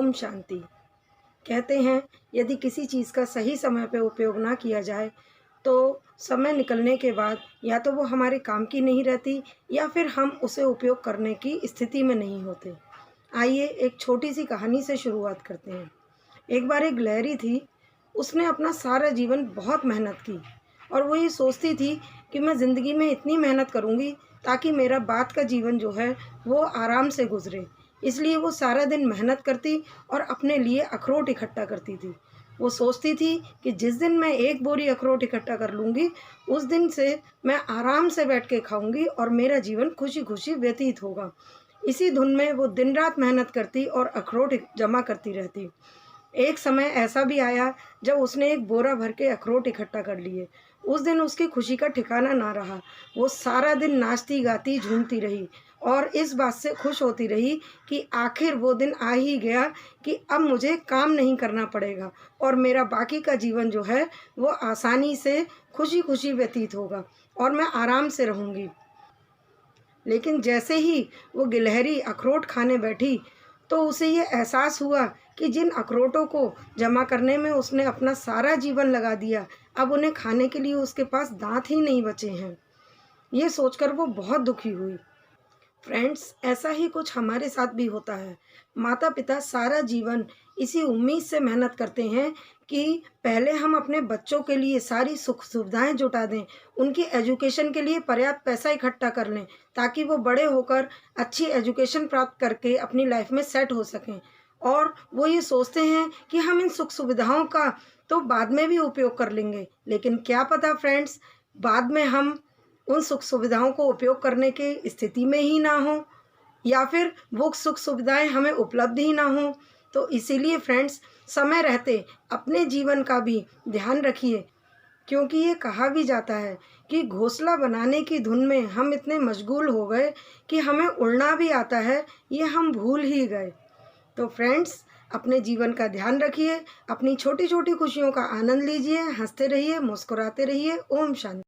ओम शांति। कहते हैं यदि किसी चीज़ का सही समय पे उपयोग ना किया जाए तो समय निकलने के बाद या तो वो हमारे काम की नहीं रहती या फिर हम उसे उपयोग करने की स्थिति में नहीं होते। आइए एक छोटी सी कहानी से शुरुआत करते हैं। एक बार एक गिलहरी थी, उसने अपना सारा जीवन बहुत मेहनत की और वो ये सोचती थी कि मैं ज़िंदगी में इतनी मेहनत करूँगी ताकि मेरा बाद का जीवन जो है वो आराम से गुजरे। इसलिए वो सारा दिन मेहनत करती और अपने लिए अखरोट इकट्ठा करती थी। वो सोचती थी कि जिस दिन मैं एक बोरी अखरोट इकट्ठा कर लूँगी, उस दिन से मैं आराम से बैठ के खाऊँगी और मेरा जीवन खुशी-खुशी व्यतीत होगा। इसी धुन में वो दिन-रात मेहनत करती और अखरोट जमा करती रहती। एक समय ऐसा भी आया जब उसने एक बोरा भर के अखरोट इकट्ठा कर लिए। उस दिन उसकी खुशी का ठिकाना ना रहा। वो सारा दिन नाचती गाती झूमती रही और इस बात से खुश होती रही कि आखिर वो दिन आ ही गया कि अब मुझे काम नहीं करना पड़ेगा और मेरा बाकी का जीवन जो है वो आसानी से खुशी खुशी व्यतीत होगा और मैं आराम से रहूँगी। लेकिन जैसे ही वो गिलहरी अखरोट खाने बैठी तो उसे ये एहसास हुआ कि जिन अखरोटों को जमा करने में उसने अपना सारा जीवन लगा दिया, अब उन्हें खाने के लिए उसके पास दांत ही नहीं बचे हैं। ये सोचकर वो बहुत दुखी हुई। फ्रेंड्स, ऐसा ही कुछ हमारे साथ भी होता है। माता पिता सारा जीवन इसी उम्मीद से मेहनत करते हैं कि पहले हम अपने बच्चों के लिए सारी सुख सुविधाएं जुटा दें, उनकी एजुकेशन के लिए पर्याप्त पैसा इकट्ठा कर लें ताकि वो बड़े होकर अच्छी एजुकेशन प्राप्त करके अपनी लाइफ में सेट हो सकें। और वो ये सोचते हैं कि हम इन सुख सुविधाओं का तो बाद में भी उपयोग कर लेंगे, लेकिन क्या पता फ्रेंड्स, बाद में हम उन सुख सुविधाओं को उपयोग करने की स्थिति में ही ना हो या फिर वो सुख सुविधाएं हमें उपलब्ध ही ना हो। तो इसीलिए फ्रेंड्स, समय रहते अपने जीवन का भी ध्यान रखिए, क्योंकि ये कहा भी जाता है कि घोंसला बनाने की धुन में हम इतने मशगूल हो गए कि हमें उड़ना भी आता है, ये हम भूल ही गए। तो फ्रेंड्स, अपने जीवन का ध्यान रखिए, अपनी छोटी छोटी खुशियों का आनंद लीजिए, हंसते रहिए, मुस्कुराते रहिए। ओम शांति।